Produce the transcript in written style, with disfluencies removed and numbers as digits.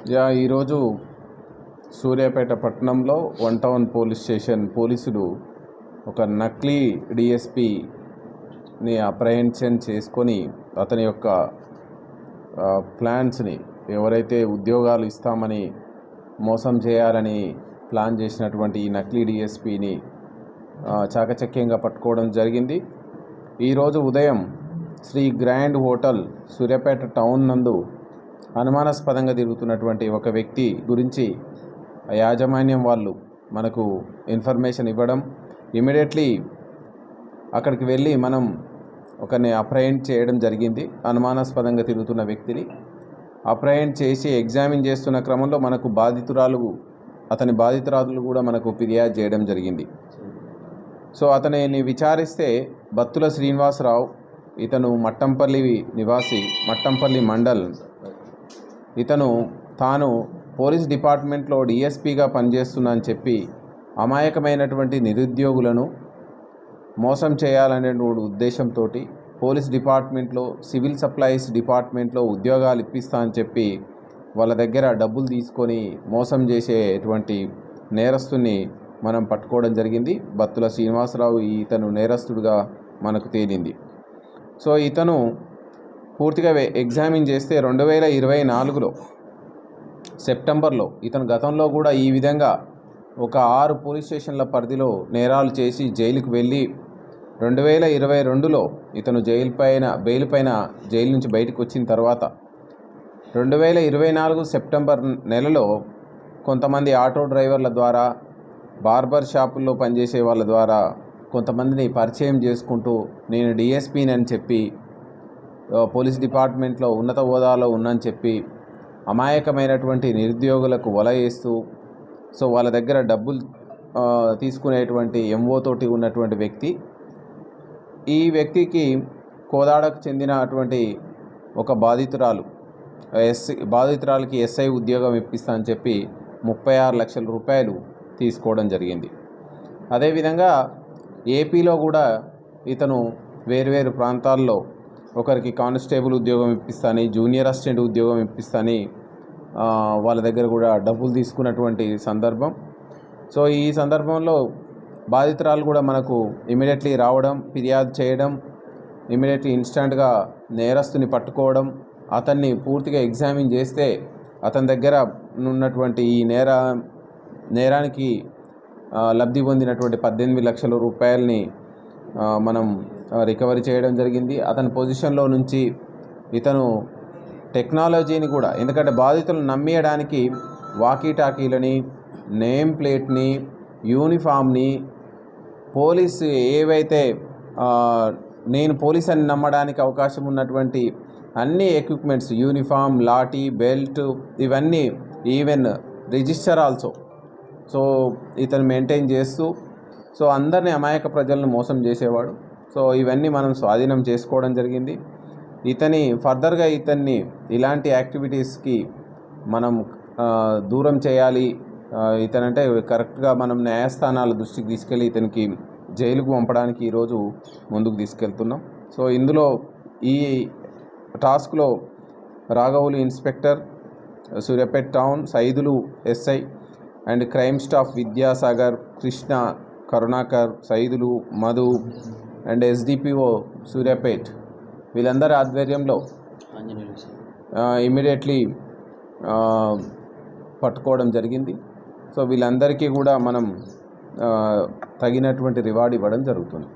ఈరోజు సూర్యాపేట పట్టణంలో 1 town police station పోలీసులు ఒక నకిలీ డిఎస్పిని అప్రహెన్షన్ చేసుకొని అతని యొక్క ప్లాన్స్ని ఎవరైతే ఉద్యోగాలు ఇస్తామని మోసం చేయాలని ప్లాన్ చేసినటువంటి ఈ నకిలీ డిఎస్పిని చాకచక్యంగా పట్టుకోవడం జరిగింది. ఈరోజు ఉదయం Sri grand hotel Suryapet town నందు అనుమానాస్పదంగా తిరుగుతున్నటువంటి ఒక వ్యక్తి గురించి యాజమాన్యం వాళ్ళు మనకు ఇన్ఫర్మేషన్ ఇవ్వడం, ఇమీడియట్లీ అక్కడికి వెళ్ళి మనం ఒకరిని అప్రహెండ్ చేయడం జరిగింది. అనుమానాస్పదంగా తిరుగుతున్న వ్యక్తిని అప్రహెండ్ చేసి ఎగ్జామిన్ చేస్తున్న క్రమంలో మనకు అతని బాధితురాలు కూడా మనకు ఫిర్యాదు చేయడం జరిగింది. సో అతనిని విచారిస్తే బత్తుల శ్రీనివాసరావు, ఇతను మట్టంపల్లి నివాసి, మట్టంపల్లి మండల్. ఇతను తాను పోలీస్ డిపార్ట్మెంట్లో డిఎస్పీగా పనిచేస్తున్నా అని చెప్పి అమాయకమైనటువంటి నిరుద్యోగులను మోసం చేయాలనే ఉద్దేశంతో పోలీస్ డిపార్ట్మెంట్లో సివిల్ సప్లైస్ డిపార్ట్మెంట్లో ఉద్యోగాలు ఇప్పిస్తా అని చెప్పి వాళ్ళ దగ్గర డబ్బులు తీసుకొని మోసం చేసేటువంటి నేరస్తుని మనం పట్టుకోవడం జరిగింది. బత్తుల శ్రీనివాసరావు ఇతను నేరస్తుడిగా మనకు తేలింది. సో ఇతను పూర్తిగా ఎగ్జామిన్ చేస్తే 2024లో సెప్టెంబర్లో ఇతను గతంలో కూడా ఈ విధంగా ఒక 6 పోలీస్ స్టేషన్ల పరిధిలో నేరాలు చేసి జైలుకు వెళ్ళి 2022లో ఇతను బెయిల్ పైన జైలు నుంచి బయటకు వచ్చిన తర్వాత 2024 సెప్టెంబర్ నెలలో కొంతమంది ఆటో డ్రైవర్ల ద్వారా, బార్బర్ షాపుల్లో పనిచేసే వాళ్ళ ద్వారా కొంతమందిని పరిచయం చేసుకుంటూ నేను డిఎస్పీని అని చెప్పి పోలీస్ డిపార్ట్మెంట్లో ఉన్నత హోదాలో ఉన్నని చెప్పి అమాయకమైనటువంటి నిరుద్యోగులకు వల వేస్తూ సో వాళ్ళ దగ్గర డబ్బులు తీసుకునేటువంటి ఎంఓ తోటి ఉన్నటువంటి వ్యక్తి. ఈ వ్యక్తికి కోదాడకు చెందినటువంటి ఒక బాధితురాలకి ఎస్ఐ ఉద్యోగం ఇప్పిస్తా అని చెప్పి 36 లక్షల రూపాయలు తీసుకోవడం జరిగింది. అదేవిధంగా ఏపీలో కూడా ఇతను వేరువేరు ప్రాంతాల్లో ఒకరికి కానిస్టేబుల్ ఉద్యోగం ఇప్పిస్తాని, జూనియర్ అసిస్టెంట్ ఉద్యోగం ఇప్పిస్తాని వాళ్ళ దగ్గర కూడా డబ్బులు తీసుకున్నటువంటి సందర్భం. సో ఈ సందర్భంలో బాధితురాలు కూడా మనకు ఇమీడియట్లీ రావడం, ఫిర్యాదు చేయడం, ఇమీడియట్లీ ఇన్స్టెంట్గా నేరస్తుని పట్టుకోవడం, అతన్ని పూర్తిగా ఎగ్జామిన్ చేస్తే అతని దగ్గర ఉన్నటువంటి ఈ నేరానికి లబ్ధి పొందినటువంటి 18 లక్షల రూపాయలని మనం రికవరీ చేయడం జరిగింది. అతని పొజిషన్లో నుంచి ఇతను టెక్నాలజీని కూడా, ఎందుకంటే బాధితులను నమ్మేయడానికి వాకీటాకీలని, నేమ్ ప్లేట్ని, యూనిఫామ్ని, పోలీసు ఏవైతే నేను పోలీస్ అని నమ్మడానికి అవకాశం ఉన్నటువంటి అన్ని ఎక్విప్మెంట్స్, యూనిఫామ్, లాఠీ, బెల్ట్, ఇవన్నీ ఈవెన్ రిజిస్టర్ ఆల్సో సో ఇతను మెయింటైన్ చేస్తూ సో అందరినీ అమాయక ప్రజలను మోసం చేసేవాడు. సో ఇవన్నీ మనం స్వాధీనం చేసుకోవడం జరిగింది. ఫర్దర్గా ఇతన్ని ఇలాంటి యాక్టివిటీస్కి మనం దూరం చేయాలి. ఇతనంటే కరెక్ట్గా మనం న్యాయస్థానాల దృష్టికి తీసుకెళ్ళి ఇతనికి జైలుకు పంపడానికి ఈరోజు ముందుకు తీసుకెళ్తున్నాం. సో ఇందులో ఈ టాస్క్లో రాఘవులు inspector, Suryapet town Saidulu SI and crime staff Vidyasagar, Krishna, Karunakar, Saidulu, Madhu and SDPO Suryapet వీళ్ళందరి ఆధ్వర్యంలో ఇమీడియట్లీ పట్టుకోవడం జరిగింది. సో వీళ్ళందరికీ కూడా మనం తగినటువంటి రివార్డ్ ఇవ్వడం జరుగుతుంది.